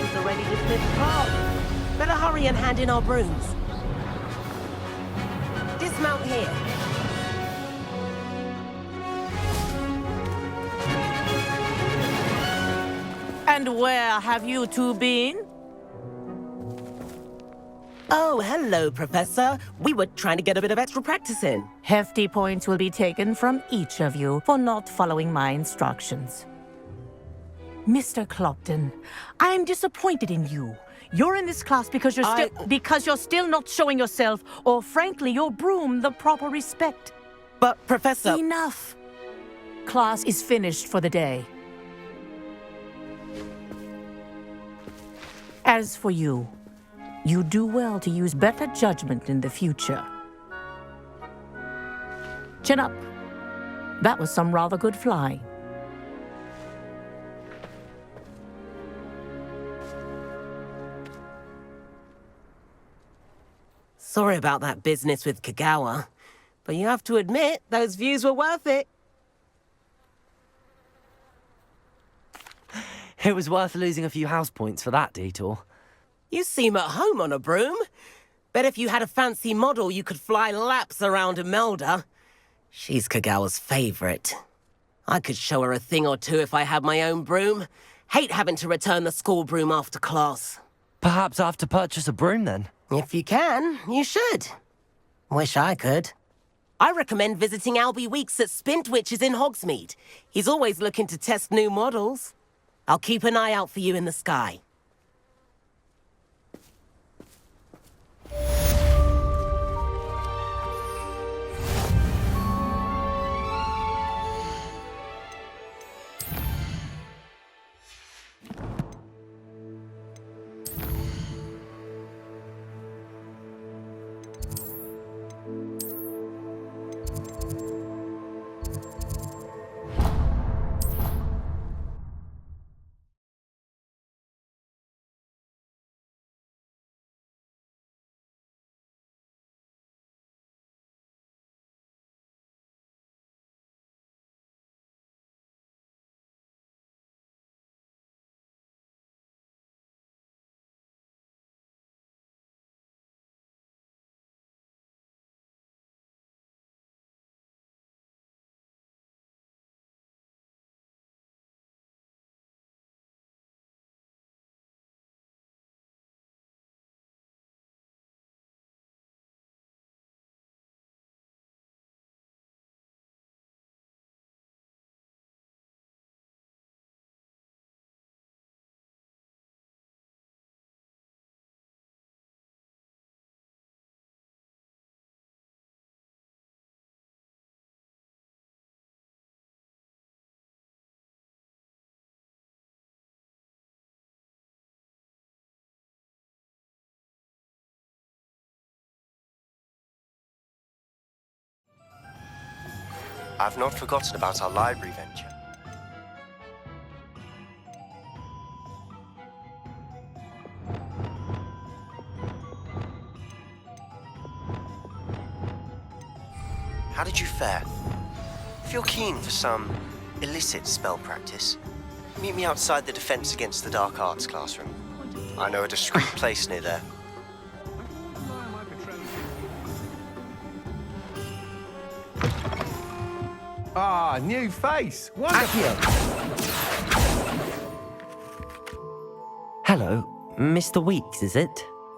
students are ready to dismiss class. Better hurry and hand in our brooms. Dismount here. And where have you two been? Oh, hello, Professor. We were trying to get a bit of extra practice in. Hefty points will be taken from each of you for not following my instructions. Mr. Clopton, I'm disappointed in you. You're in this class because you're still not showing yourself, or frankly, your broom the proper respect. But, Professor... Enough. Class is finished for the day. As for you, you do well to use better judgment in the future. Chin up. That was some rather good flying. Sorry about that business with Kagawa, but you have to admit, those views were worth it. It was worth losing a few house points for that detour. You seem at home on a broom. Bet if you had a fancy model, you could fly laps around Imelda. She's Kagawa's favorite. I could show her a thing or two if I had my own broom. Hate having to return the school broom after class. Perhaps I have to purchase a broom then. If you can, you should. Wish I could. I recommend visiting Albie Weeks at Spintwitches in Hogsmeade. He's always looking to test new models. I'll keep an eye out for you in the sky. I've not forgotten about our library venture. How did you fare? If you're keen for some illicit spell practice, meet me outside the Defense Against the Dark Arts classroom. I know a discreet place near there. Ah, new face. Wonderful. Hello, Mr. Weeks, is it?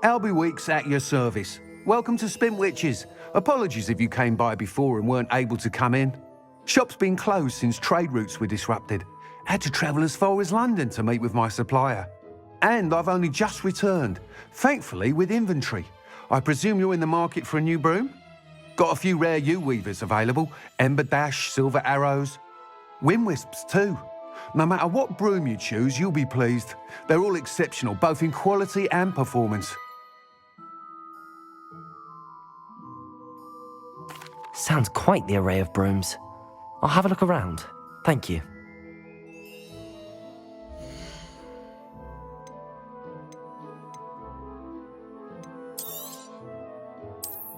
Albie Weeks at your service. Welcome to Spintwitches. Apologies if you came by before and weren't able to come in. Shop's been closed since trade routes were disrupted. Had to travel as far as London to meet with my supplier. And I've only just returned, thankfully with inventory. I presume you're in the market for a new broom? Got a few rare U-weavers available, Ember Dash, Silver Arrows. Wind Wisps too. No matter what broom you choose, you'll be pleased. They're all exceptional, both in quality and performance. Sounds quite the array of brooms. I'll have a look around. Thank you.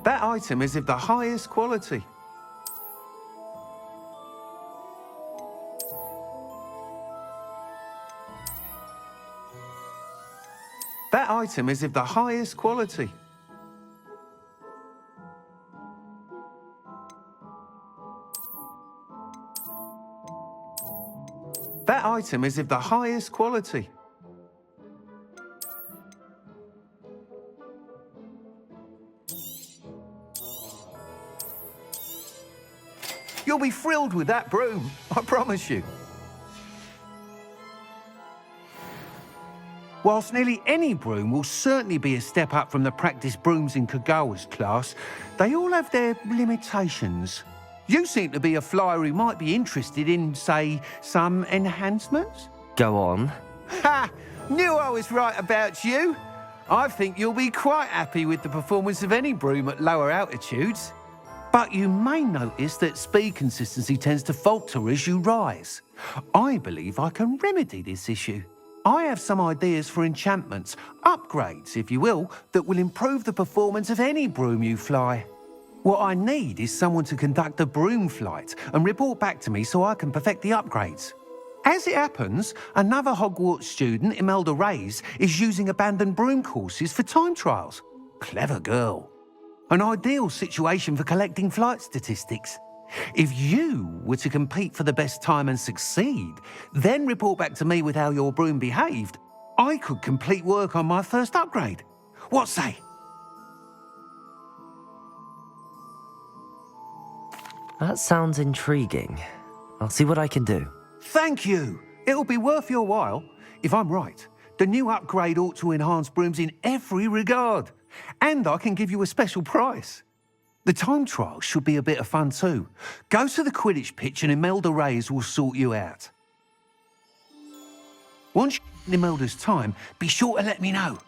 That item is of the highest quality. That item is of the highest quality. That item is of the highest quality. You'll be thrilled with that broom, I promise you. Whilst nearly any broom will certainly be a step up from the practice brooms in Kagawa's class, they all have their limitations. You seem to be a flyer who might be interested in, say, some enhancements? Go on. Ha! Knew I was right about you. I think you'll be quite happy with the performance of any broom at lower altitudes. But you may notice that speed consistency tends to falter as you rise. I believe I can remedy this issue. I have some ideas for enchantments, upgrades, if you will, that will improve the performance of any broom you fly. What I need is someone to conduct a broom flight and report back to me so I can perfect the upgrades. As it happens, another Hogwarts student, Imelda Reyes, is using abandoned broom courses for time trials. Clever girl. An ideal situation for collecting flight statistics. If you were to compete for the best time and succeed, then report back to me with how your broom behaved, I could complete work on my first upgrade. What say? That sounds intriguing. I'll see what I can do. Thank you. It'll be worth your while. If I'm right, the new upgrade ought to enhance brooms in every regard. And I can give you a special price. The time trial should be a bit of fun too. Go to the Quidditch pitch and Imelda Reyes will sort you out. Once you get Imelda's time, be sure to let me know.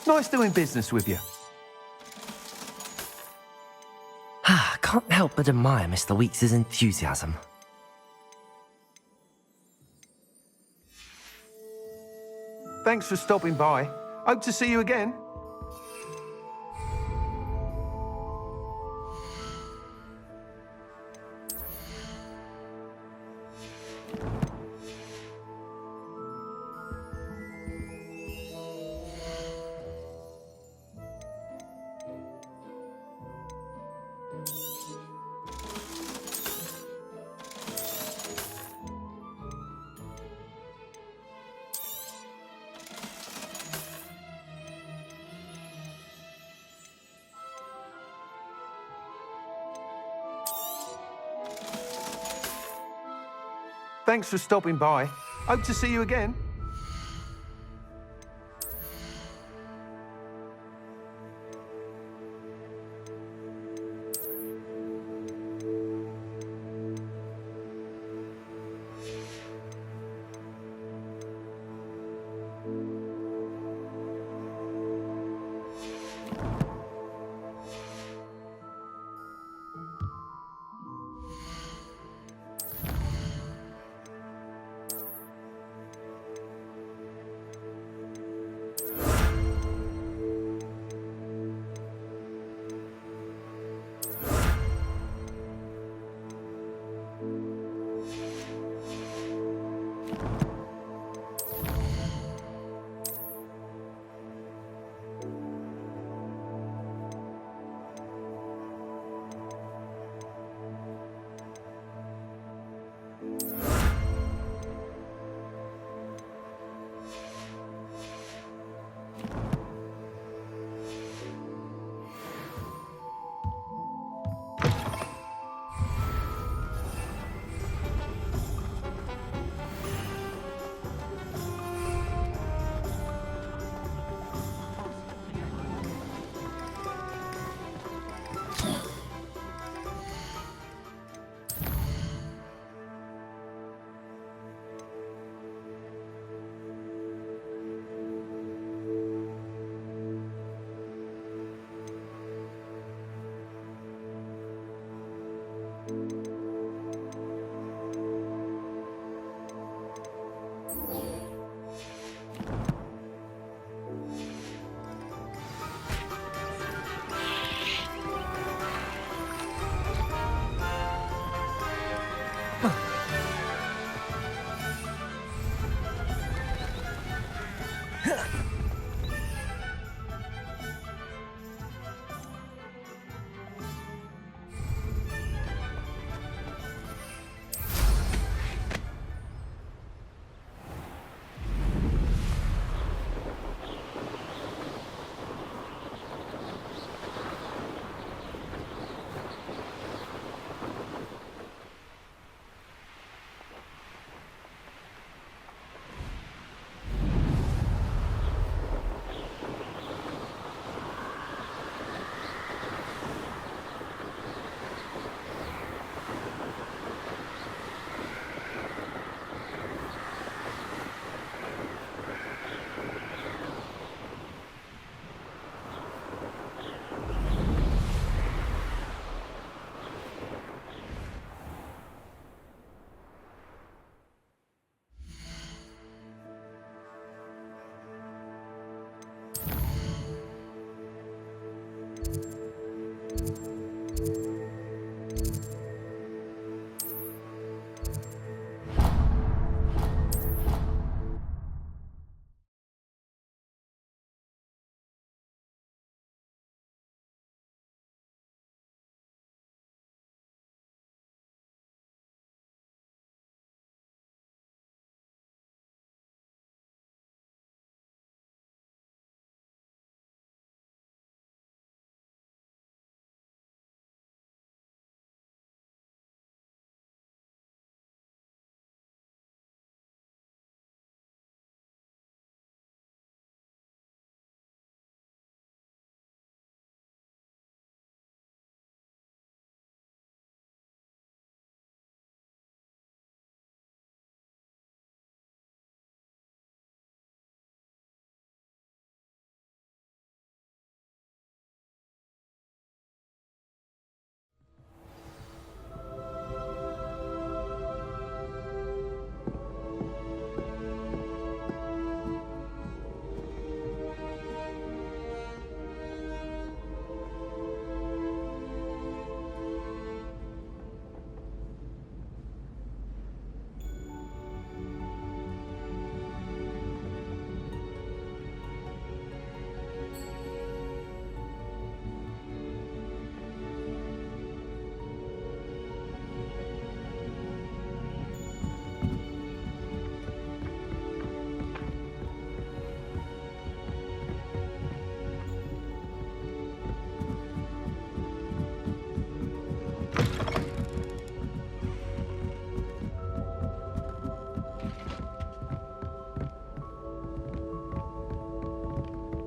Nice doing business with you. I can't help but admire Mr. Weeks' enthusiasm. Thanks for stopping by. Hope to see you again. Thanks for stopping by. Hope to see you again.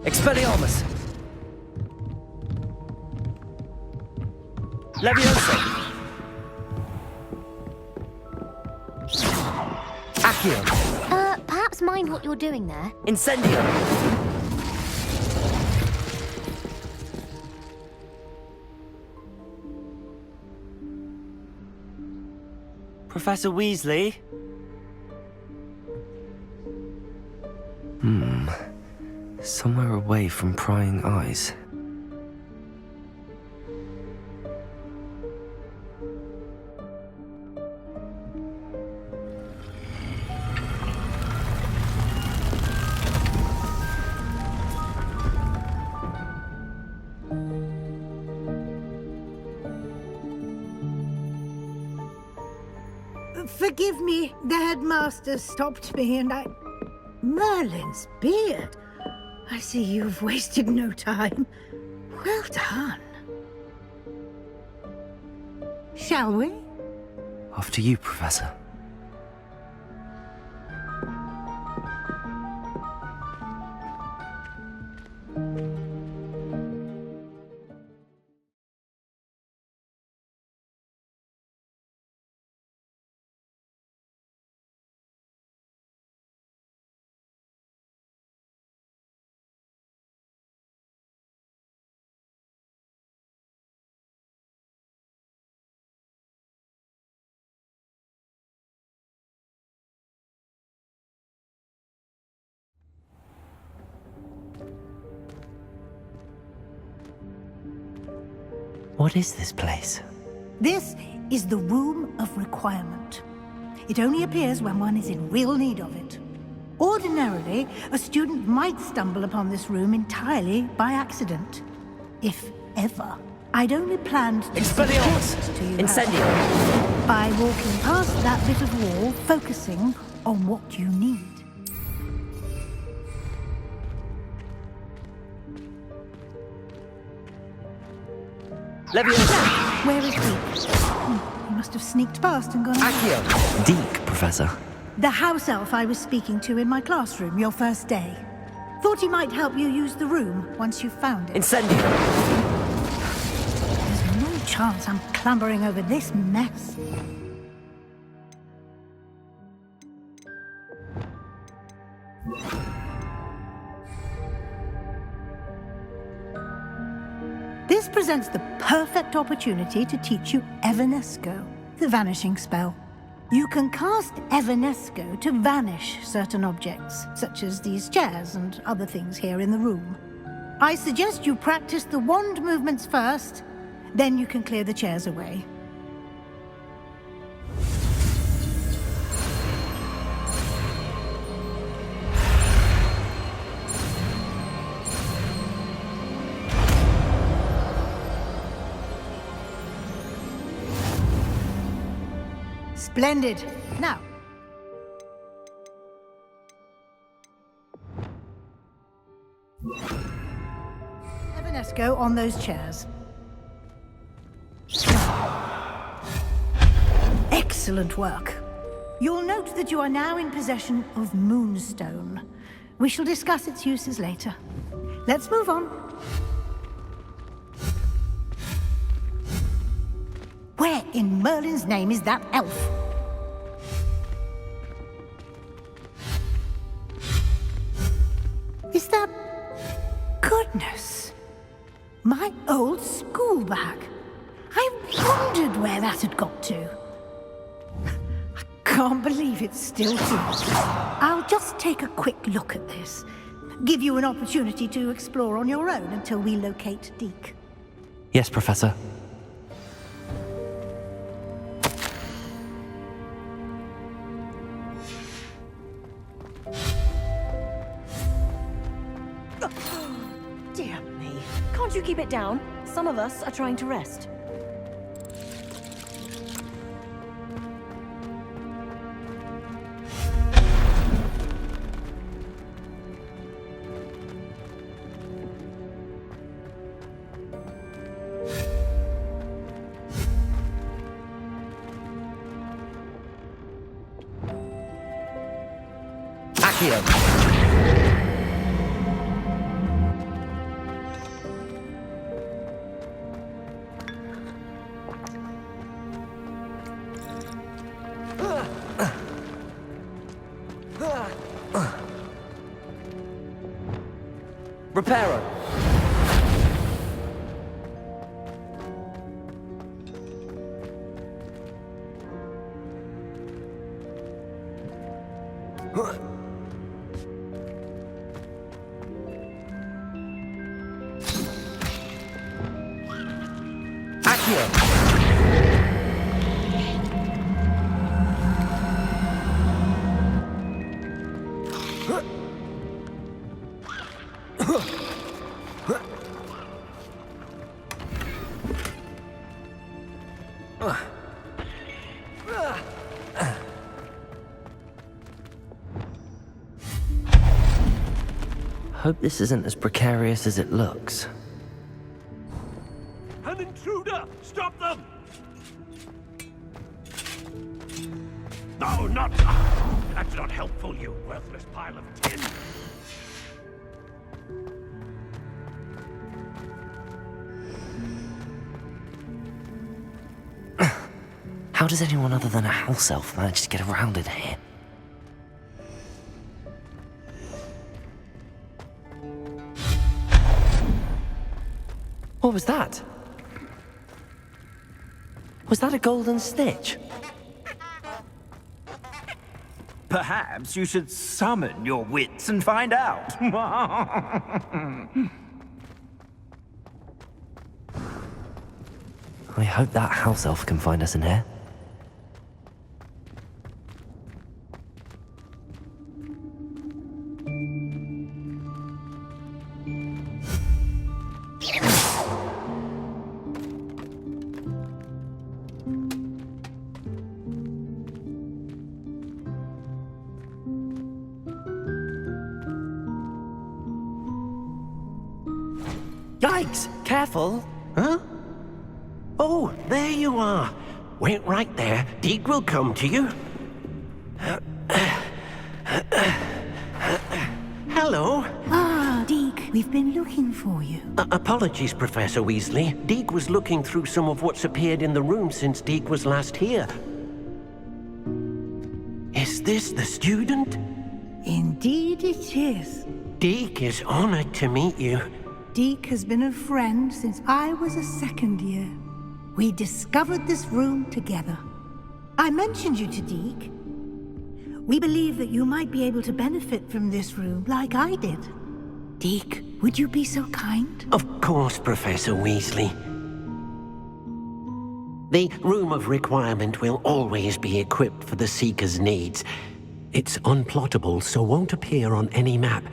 Expelliarmus! Leviosa! Accio! Perhaps mind what you're doing there. Incendio! Professor Weasley? Somewhere away from prying eyes. Forgive me, the headmaster stopped me and I... Merlin's beard. I see you've wasted no time. Well done. Shall we? After you, Professor. What is this place? This is the Room of Requirement. It only appears when one is in real need of it. Ordinarily, a student might stumble upon this room entirely by accident. If ever. I'd only planned to Expelliarmus! suggest to you Incendio! how, by walking past that bit of wall, focusing on what you need. Leviosa! Where is Deke? He must have sneaked past and gone... Accio! Deke, Professor. The house elf I was speaking to in my classroom your first day. Thought he might help you use the room once you've found it. Incendio! There's no chance I'm clambering over this mess. This presents the perfect opportunity to teach you Evanesco, the vanishing spell. You can cast Evanesco to vanish certain objects, such as these chairs and other things here in the room. I suggest you practice the wand movements first, then you can clear the chairs away. Splendid. Now. Evanesco on those chairs. Excellent work. You'll note that you are now in possession of Moonstone. We shall discuss its uses later. Let's move on. Where in Merlin's name is that elf? Is that... Goodness! My old school bag. I wondered where that had got to. I can't believe it's still here. I'll just take a quick look at this. Give you an opportunity to explore on your own until we locate Deke. Yes, Professor. Dear me. Can't you keep it down? Some of us are trying to rest. Reparo! Hope this isn't as precarious as it looks. An intruder! Stop them! No, not... That's not helpful, you worthless pile of tin. How does anyone other than a house elf manage to get around in here? What was that? Was that a golden snitch? Perhaps you should summon your wits and find out. I hope that house elf can find us in here. Yikes! Careful! Huh? Oh, there you are. Wait right there. Deke will come to you. Hello. Ah, Deke, we've been looking for you. Apologies, Professor Weasley. Deke was looking through some of what's appeared in the room since Deke was last here. Is this the student? Indeed it is. Deke is honored to meet you. Deke has been a friend since I was a second year. We discovered this room together. I mentioned you to Deke. We believe that you might be able to benefit from this room like I did. Deke, would you be so kind? Of course, Professor Weasley. The Room of Requirement will always be equipped for the Seeker's needs. It's unplottable, so won't appear on any map.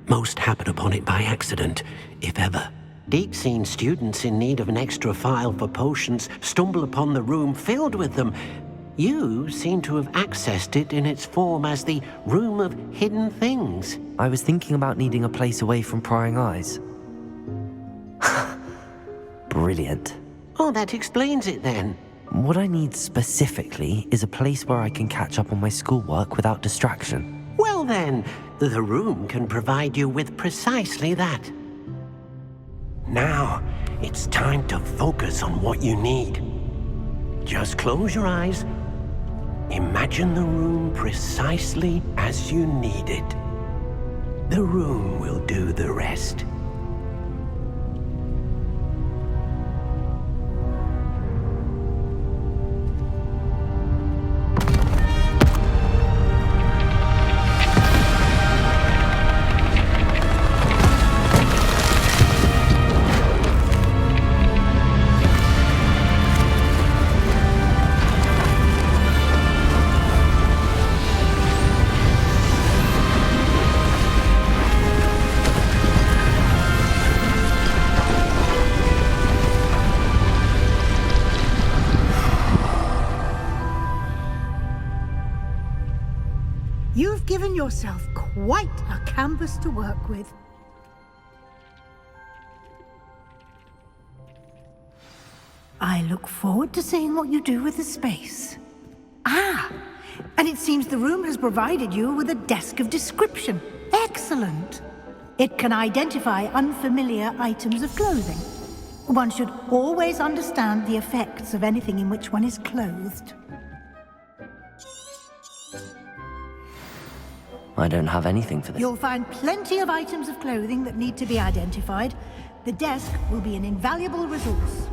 Most happen upon it by accident, if ever. Deke's seen students in need of an extra file for potions stumble upon the room filled with them. You seem to have accessed it in its form as the Room of Hidden Things. I was thinking about needing a place away from prying eyes. Brilliant. Oh, that explains it then. What I need specifically is a place where I can catch up on my schoolwork without distraction. Well then, the room can provide you with precisely that. Now, it's time to focus on what you need. Just close your eyes. Imagine the room precisely as you need it. The room will do the rest. You've given yourself quite a canvas to work with. I look forward to seeing what you do with the space. Ah, and it seems the room has provided you with a desk of description. Excellent. It can identify unfamiliar items of clothing. One should always understand the effects of anything in which one is clothed. I don't have anything for this. You'll find plenty of items of clothing that need to be identified. The desk will be an invaluable resource.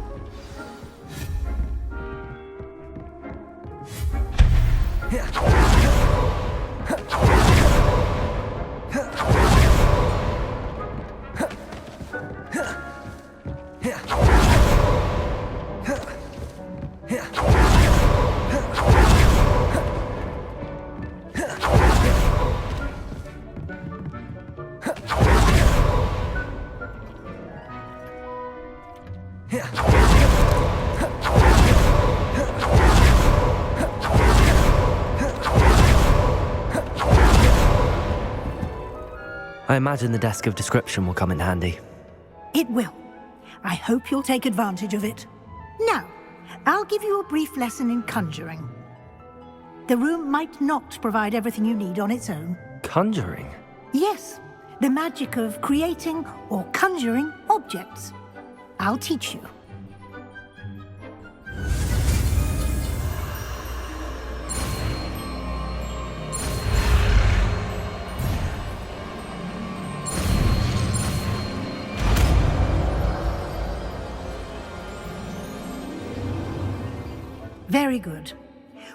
I imagine the desk of description will come in handy. It will. I hope you'll take advantage of it. Now, I'll give you a brief lesson in conjuring. The room might not provide everything you need on its own. Conjuring? Yes, the magic of creating or conjuring objects. I'll teach you. Very good.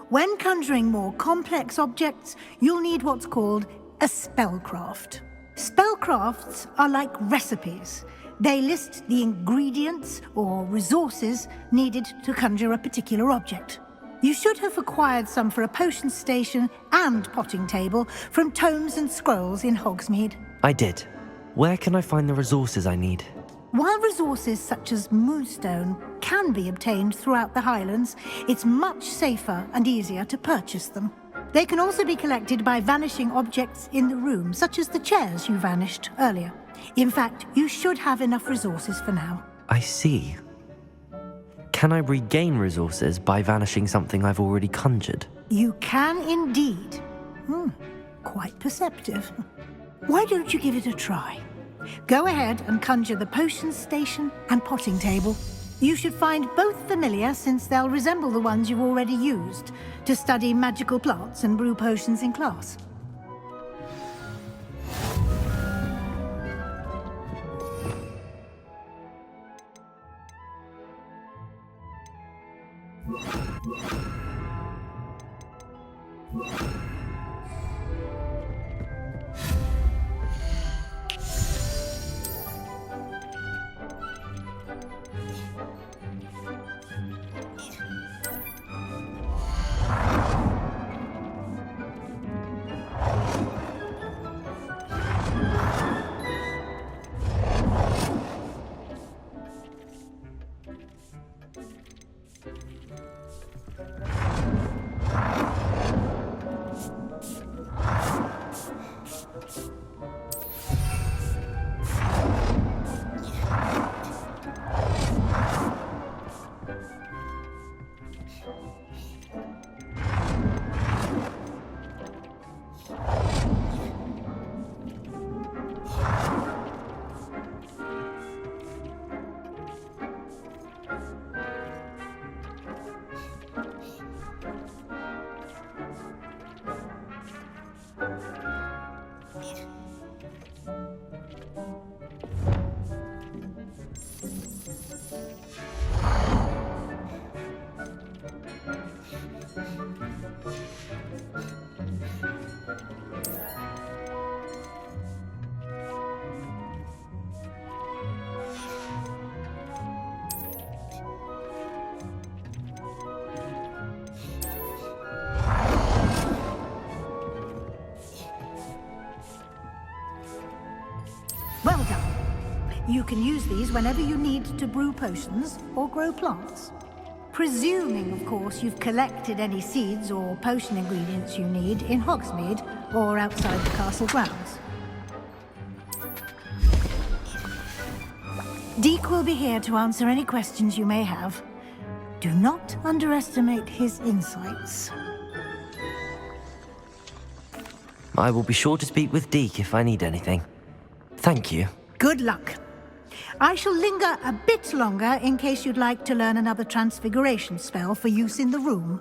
When conjuring more complex objects, you'll need what's called a spellcraft. Spellcrafts are like recipes. They list the ingredients or resources needed to conjure a particular object. You should have acquired some for a potion station and potting table from tomes and scrolls in Hogsmeade. I did. Where can I find the resources I need? While resources such as moonstone can be obtained throughout the Highlands, it's much safer and easier to purchase them. They can also be collected by vanishing objects in the room, such as the chairs you vanished earlier. In fact, you should have enough resources for now. I see. Can I regain resources by vanishing something I've already conjured? You can indeed. Quite perceptive. Why don't you give it a try? Go ahead and conjure the potion station and potting table. You should find both familiar, since they'll resemble the ones you've already used to study magical plants and brew potions in class. Well done. You can use these whenever you need to brew potions or grow plants. Presuming, of course, you've collected any seeds or potion ingredients you need in Hogsmeade or outside the castle grounds. Deke will be here to answer any questions you may have. Do not underestimate his insights. I will be sure to speak with Deke if I need anything. Thank you. Good luck. I shall linger a bit longer in case you'd like to learn another transfiguration spell for use in the room.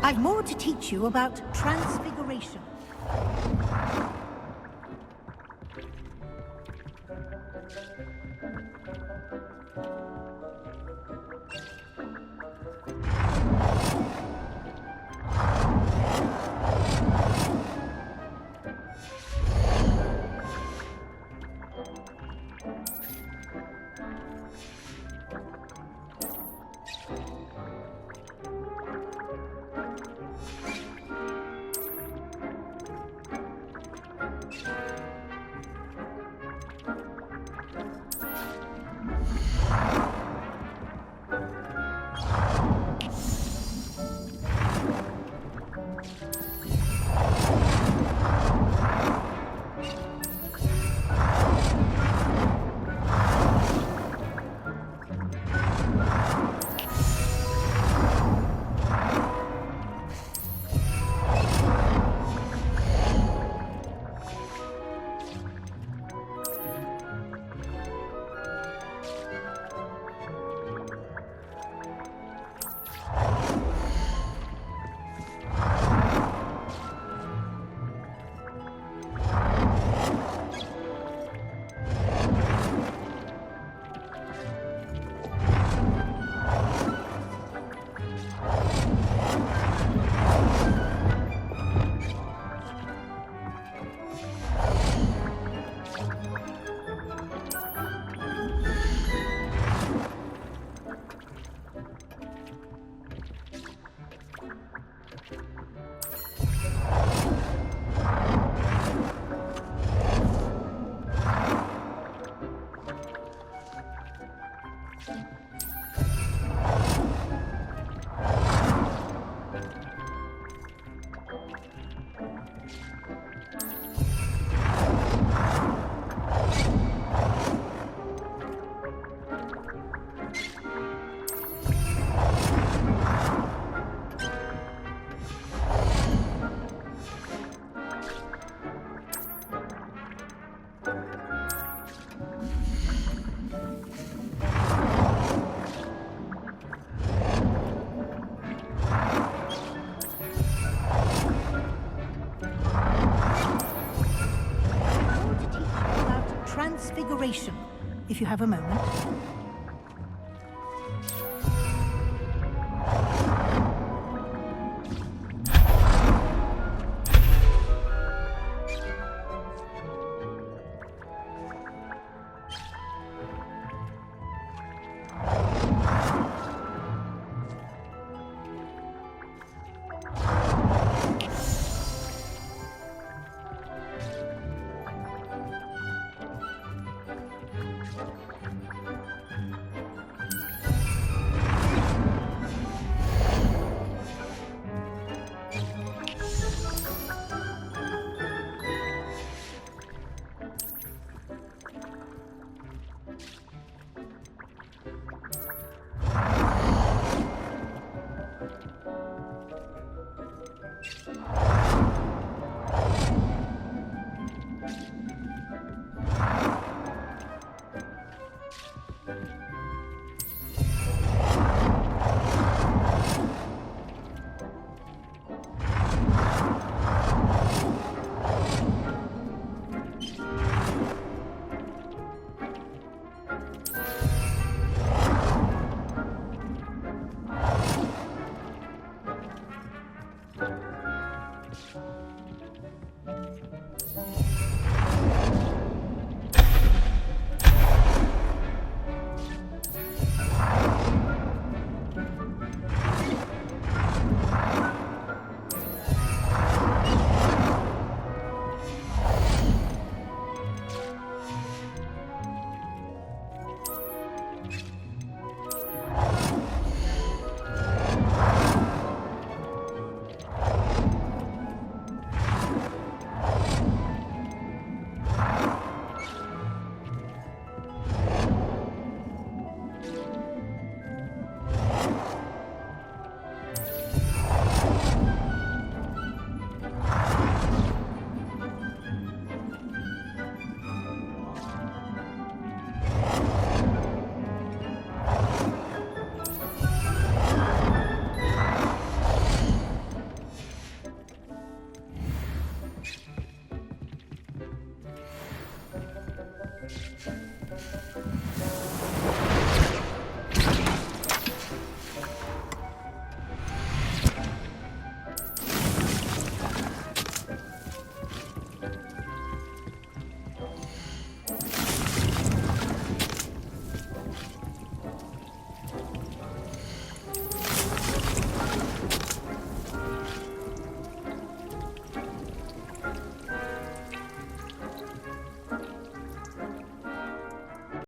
I've more to teach you about transfiguration. If you have a moment.